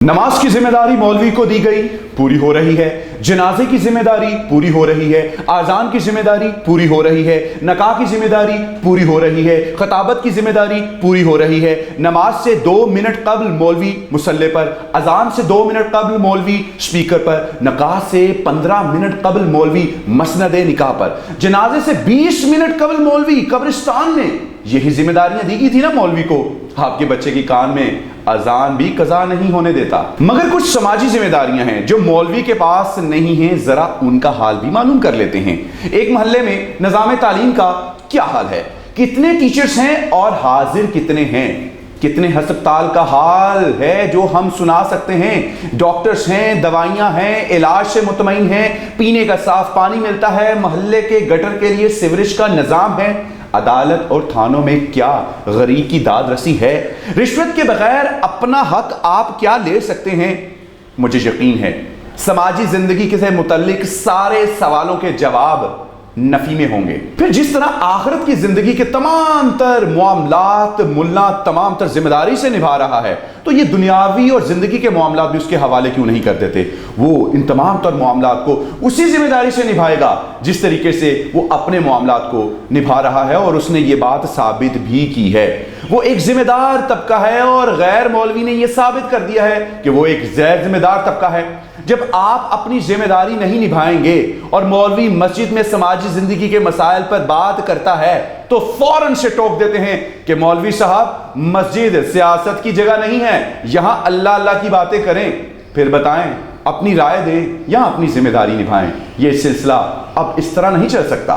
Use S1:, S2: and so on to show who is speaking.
S1: नमाज की जिम्मेदारी मौलवी को दी गई, पूरी हो रही है। जनाजे की जिम्मेदारी पूरी हो रही है। आजान की जिम्मेदारी पूरी हो रही है। नकाह की जिम्मेदारी पूरी हो रही है। खताबत की जिम्मेदारी पूरी हो रही है। नमाज से 2 मिनट कबल मौलवी मुसल्ले पर, अजान से 2 मिनट कबल मौलवी स्पीकर पर, नकाह से 15 मिनट कबल मौलवी मसनदे निकाह पर, जनाजे से 20 मिनट कबल मौलवी कब्रिस्तान में। यही जिम्मेदारियां दी गई थी ना मौलवी को। आपके बच्चे की कान में अजान भी कज़ा नहीं होने देता। मगर कुछ समाजी जिम्मेदारियां हैं जो मौलवी के पास नहीं हैं, जरा उनका हाल भी मालूम कर लेते हैं। एक मोहल्ले में निज़ाम तालीम का क्या हाल है, कितने टीचर्स हैं और हाजिर कितने हैं, कितने हस्पताल का हाल है जो हम सुना सकते हैं, डॉक्टर्स हैं, दवाइयां हैं, इलाज से मुतमईन हैं, पीने का साफ पानी मिलता है, मोहल्ले के गटर के लिए सीवरेज का निज़ाम है, अदालत और थानों में क्या गरीब की दाद रसी है, रिश्वत के बगैर अपना हक आप क्या ले सकते हैं। मुझे यकीन है समाजी जिंदगी से मुतल्लिक सारे सवालों के जवाब नफी में होंगे। फिर जिस तरह आखिरत की जिंदगी के तमाम तर मामलात मुल्ला तमाम तर जिम्मेदारी से निभा रहा है, तो ये दुनियावी और जिंदगी के मामलात भी उसके हवाले क्यों नहीं कर देते। वो इन तमाम तर मामलात को उसी जिम्मेदारी से निभाएगा जिस तरीके से वो अपने मामलात को निभा रहा है, और उसने ये बात साबित भी की है। वो एक जिम्मेदार तबका है और गैर मौलवी ने यह साबित कर दिया है कि वो एक गैर जिम्मेदार तबका है। जब आप अपनी जिम्मेदारी नहीं निभाएंगे और मौलवी मस्जिद में समाजी जिंदगी के मसाइल पर बात करता है तो फौरन से टोक देते हैं कि मौलवी साहब मस्जिद सियासत की जगह नहीं है, यहां अल्लाह अल्लाह की बातें करें। फिर बताएं, अपनी राय दें या अपनी जिम्मेदारी निभाएं। यह सिलसिला अब इस तरह नहीं चल सकता।